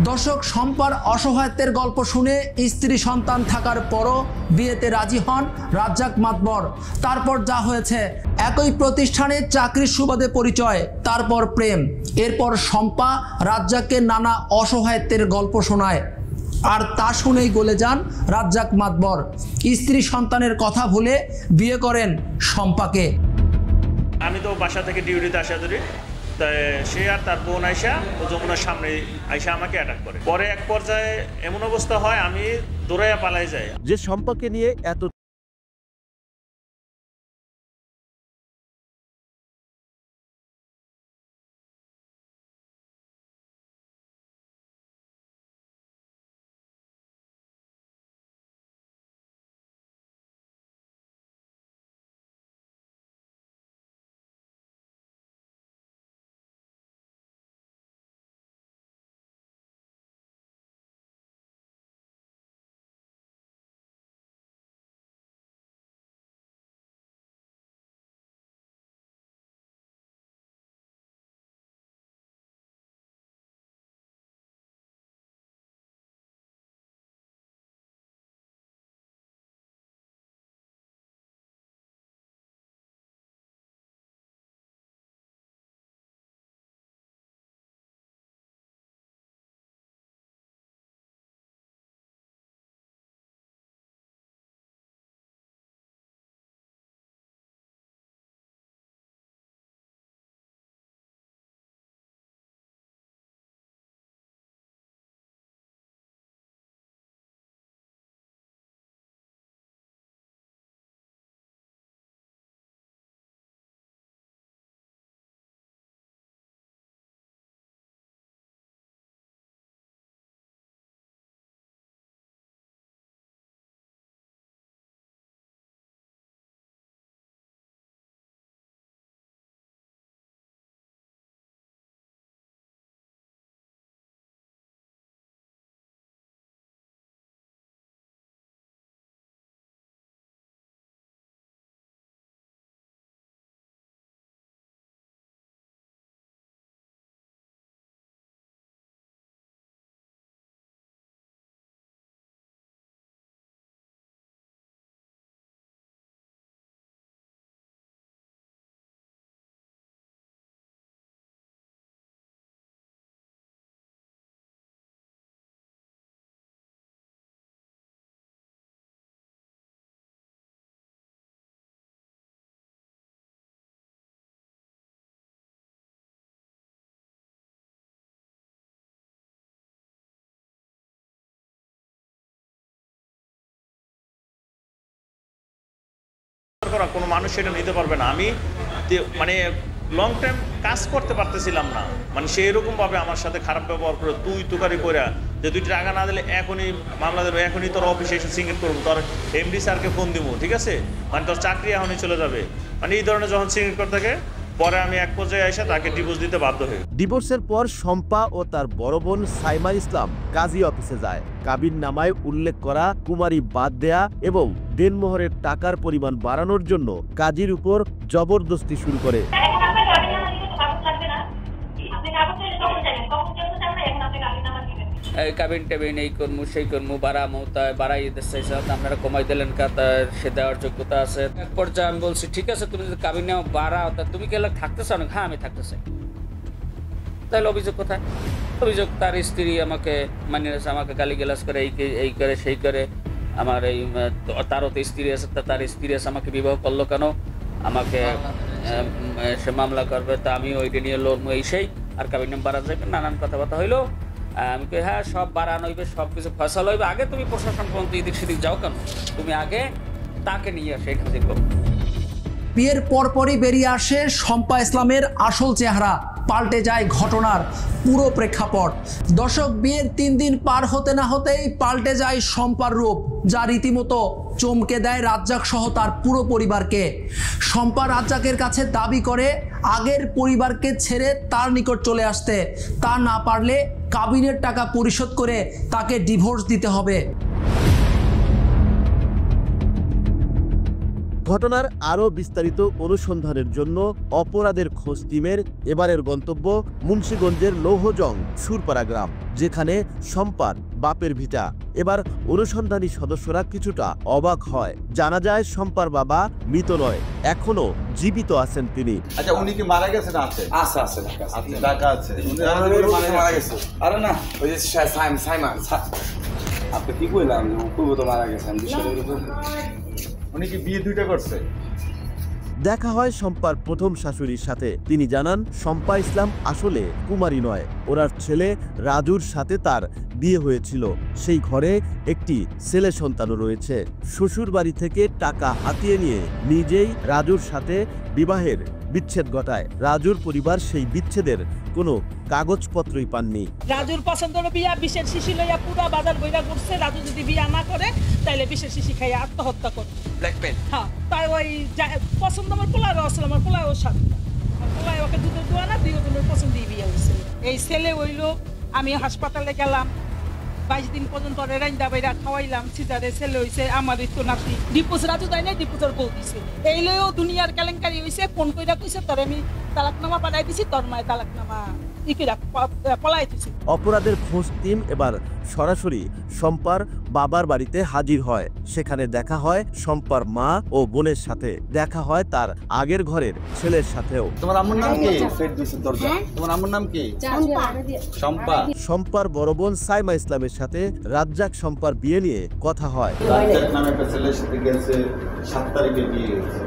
দর্শক, শম্পার অসহায়ত্বের গল্প শুনে স্ত্রী সন্তান থাকার পরও বিয়েতে রাজি হন রাজ্জাক মাতবর। তারপর যা হয়েছে, একই প্রতিষ্ঠানে চাকরির সুবাদে পরিচয়, তারপর প্রেম, এরপর শম্পা রাজ্জাককে নানা অসহায়ত্বের গল্প শোনায়। আর তা শুনেই গলে যান রাজ্জাক মাতবর। স্ত্রী সন্তানের কথা ভুলে বিয়ে করেন শম্পাকে। আমি তো বাসা থেকে ডিউটিতে আসা ধরি, সে আর তার বোন আয়সা ও যমুনার সামনে আয়সা আমাকে অ্যাটাক করে। পরে এক পর্যায়ে এমন অবস্থা হয় আমি দৌড়াইয়া পালাই যাই। যে শম্পাকে নিয়ে এত কোনো মানুষ সেটা নিতে পারবে না। আমি মানে লং টাইম কাজ করতে পারতেছিলাম না, মানে সে এরকমভাবে আমার সাথে খারাপ ব্যবহার করে, তুই তুকারি করে যে 2 টাকা না দিলে এখনই মামলা দেবে, এখনই তোর অফিসে এসে সিঙ্গেল করবো, তোর এমডি স্যারকে ফোন দিব, ঠিক আছে, মানে তোর চাকরি এখনই চলে যাবে, মানে এই ধরনের যখন সিঙ্গেল করে থাকে। পরে আমি এক পর্যায়ে এসে তাকে ডিভোর্স দিতে বাধ্য হই। ডিভোর্সের পর শম্পা ও তার বড় বোন সাইমা ইসলাম কাজী অফিসে যায়। কাবিন নামায় উল্লেখ করা কুমারী বাদ দেয়া এবং দেনমোহরের টাকার পরিমাণ বাড়ানোর জন্য কাজীর উপর জবরদস্তি শুরু করে। কাবিন টাবিন এই কর্মু সেই কর্মু বাড়াই দিচ্ছে, আপনারা কমাই দিলেন সে দেওয়ার যোগ্যতা আছে। এক পর্যায়ে আমি বলছি, ঠিক আছে তুমি যদি কাবিন নেওয়া বাড়াও, তা তুমি কি থাকতে চাও না? হ্যাঁ আমি থাকতে চাই। তাহলে অভিযোগ কোথায়? অভিযোগ তার স্ত্রী আমাকে মানিয়ে আছে, আমাকে গালিগালাজ করে, এই করে সেই করে। আমার এই তারও তো স্ত্রী আছে, তার স্ত্রী আছে, আমাকে বিবাহ করলো কেন, আমাকে সে মামলা করবে, তা আমি ওইটা নিয়ে লড়বো, এই সেই, আর কাবিন নাম বাড়া যাবে, নানান কথাবার্তা হইলো। আমি কে হ্যাঁ সব বাড়ানো হইবে, সব কিছু ফয়সালা হইবে, আগে তুমি প্রশাসন পর্যন্ত এদিক সেদিক যাও কেন, তুমি আগে তাকে নিয়ে আসে এটা দেখো। বিয়ের পরপরই বেরিয়ে আসে শম্পা ইসলামের আসল চেহারা, পাল্টে যায় ঘটনার পুরো প্রেক্ষাপট। দর্শক, বিয়ের 3 দিন পার হতে না হতেই পাল্টে যায় শম্পার রূপ, যা রীতিমতো চমকে দেয় রাজ্জাক সহ তার পুরো পরিবারকে। শম্পা রাজ্জাকের কাছে দাবি করে আগের পরিবারকে ছেড়ে তার নিকট চলে আসতে, তা না পারলে কাবিনের টাকা পরিশোধ করে তাকে ডিভোর্স দিতে হবে। ঘটনার আরও বিস্তারিত অনুসন্ধানের জন্য অপরাধের খোঁজ টিমের এবারের গন্তব্য মুন্সিগঞ্জের লৌহজং সুরপাড়া গ্রাম, যেখানে শম্পার বাপের ভিটা। এবার অনুসন্ধানী সদস্যরা কিছুটা অবাক হয়। জানা যায় শম্পার বাবা মৃত নয়, এখনো জীবিত আছেন তিনি। আচ্ছা, উনি কি মারা গেছেন? আছে আছে আছে টাকা আছে। মারা গেছে। আরে না, ওই যে সাইমান আপনি কি কইলাম, পূর্ব তো মারা গেছেন। উনি কি বিয়ে দুইটা করছে? দেখা হয় শম্পার প্রথম শাশুড়ির সাথে। তিনি জানান শম্পা ইসলাম আসলে কুমারী নয়, ওনার ছেলে রাজুর সাথে তার বিয়ে হয়েছিল। সেই ঘরে একটি ছেলে সন্তানও রয়েছে। শ্বশুর বাড়ি থেকে টাকা হাতিয়ে নিয়ে নিজেই রাজুর সাথে বিবাহের বিচ্ছেদ ঘটায়। রাজুর পরিবার সেই বিচ্ছেদের কোনো কাগজপত্রই পাননি। রাজুর পছন্দের বিয়া বিশের শিশি লইয়া পুরা বাজার বইরা করছে। রাজু যদি বিয়া না করে তাইলে বিশের শিশি খাইয়া আত্মহত্যা করবে। হ্যাঁ, তাই ওই পছন্দ আমার পোলারও আসলে, আমার পোলাও সাথে পোলায় ওকে দুধের দোয়া না, দুজনের পছন্দই বিয়ে হয়েছে। এই ছেলে হইল, আমি হাসপাতালে গেলাম 22 দিন পর্যন্ত রাইন্দা বাইরা খাওয়াইলাম। সিজারে ছেলে হয়েছে, আমার তো নাতি ডিপোজ রাজু দেয় নাই, ডিপোজের বউ দিছে। এই লইও দুনিয়ার কেলেঙ্কারি হয়েছে। ফোন কইরা কইছে তোর আমি তালাকনামা পাঠাই দিছি, তোর মায় তালাকনামা পলাই দিছি। অপরাধের খোঁজ টিম এবার সরাসরি শম্পার বাবার বাড়িতে হাজির হয়। সেখানে দেখা হয় শম্পার মা ও বোনের সাথে, দেখা হয় তার আগের ঘরের ছেলের সাথেও। তোমার আম্মুর নাম কি? তোমার আম্মুর নাম কি? শম্পা। শম্পার বড় বোন সাইমা ইসলামের সাথে রাজ্জাক শম্পার বিয়ে নিয়ে কথা হয়। রাজ্জাক নামে একটা ছেলের সাথে গেছে, 7 তারিখে বিয়ে হয়েছে।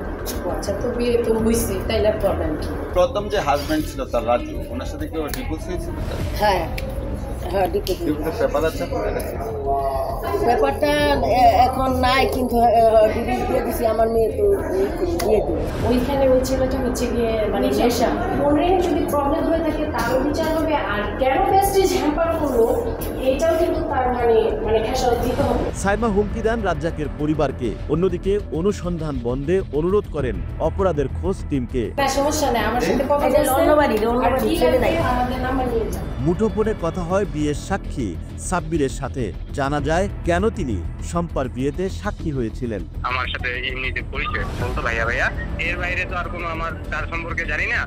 আচ্ছা, তো বিয়ে তো হইছে, তাইলে প্রবলেম কি? প্রথম যে হাজবেন্ড ছিল তার রাজু, ওনার সাথে কি ওর ডিভোর্স হয়েছিল? হ্যাঁ হ্যাঁ, ডিভোর্সের পেপার আছে আপনার কাছে? ব্যাপারটা এখন নাই, কিন্তু ডিভোর্স দিয়ে দিছি। আমার মেয়ে তো দিয়ে দিল। ওইখানে ওই ছেলেটা হচ্ছে গিয়ে মানে নেশা। মনে যদি প্রবলেম হয়ে থাকে তারও বিচার হবে। আর কেন প্রেস্টিজ হ্যাম্পার করলো এটাও কিন্তু তার মানে খেসারত দিতে হবে। সাইমা হুমকি দেন রাজ্জাকের পরিবারকে। অন্যদিকে অনুসন্ধান বন্ধে অনুরোধ করেন অপরাধের খোঁজ টিমকে। সমস্যা নেই, আমার সাথে কথা আমাদের নাম্বার নিয়ে যান। মুঠোফোনে কথা হয় বিয়ের সাক্ষী সাব্বিরের সাথে। জানা যায় কেন তিনি শম্পার বিয়েতে সাক্ষী হয়েছিলেন। আমার সাথে এমনিতে পরিচয় বলতো ভাইয়া ভাইয়া, এর বাইরে তো আর কোনো আমার তার সম্পর্কে জানি না।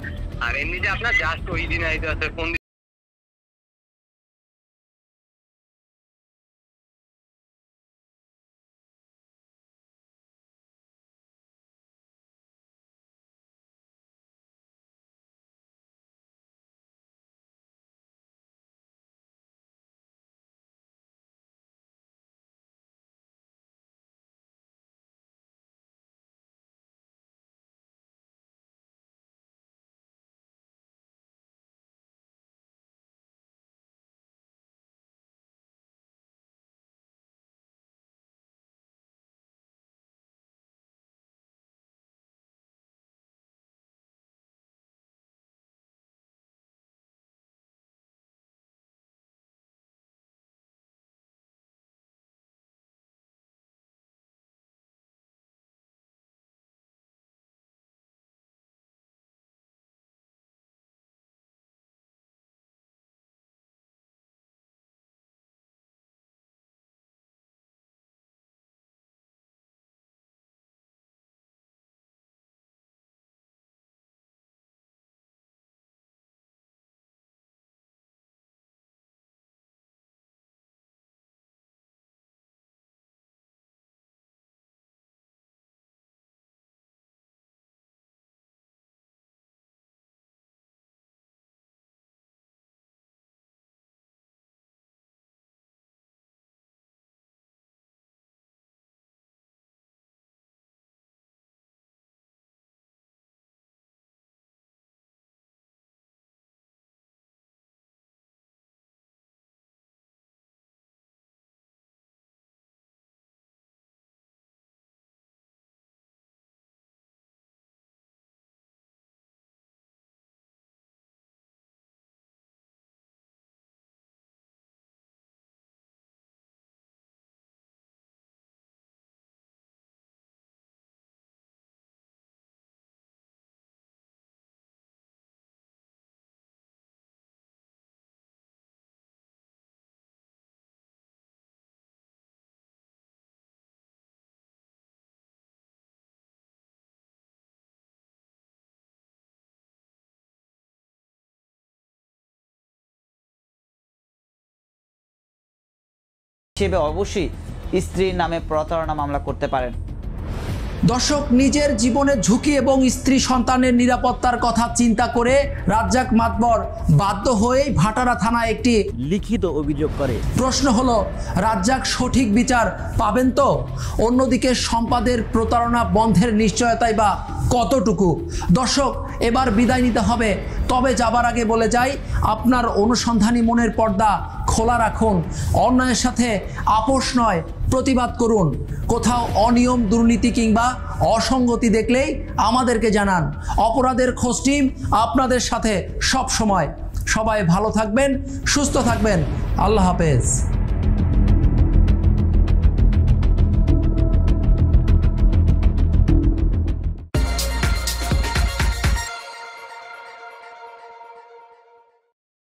আর এমনি যে আপনার জাস্ট ওই দিন আইতে ফোন হিসেবে অবশ্যই স্ত্রীর নামে প্রতারণা মামলা করতে পারেন। দর্শক, নিজের জীবনের ঝুঁকি এবং স্ত্রী সন্তানের নিরাপত্তার কথা চিন্তা করে রাজ্জাক মাতবর বাধ্য হয়েই ভাটারা থানায় একটি লিখিত অভিযোগ করে। প্রশ্ন হলো, রাজ্জাক সঠিক বিচার পাবেন তো? অন্যদিকে সম্পাদের প্রতারণা বন্ধের নিশ্চয়তাই বা কতটুকু? দর্শক, এবার বিদায় নিতে হবে, তবে যাবার আগে বলে যাই, আপনার অনুসন্ধানী মনের পর্দা খোলা রাখুন। অন্যায়ের সাথে আপোষ নয়, প্রতিবাদ করুন। কোথাও অনিয়ম, দুর্নীতি কিংবা অসঙ্গতি দেখলেই আমাদেরকে জানান। অপরাধের খোঁজ টিম আপনাদের সাথে সব সময়। সবাই ভালো থাকবেন, সুস্থ থাকবেন। আল্লাহ হাফেজ।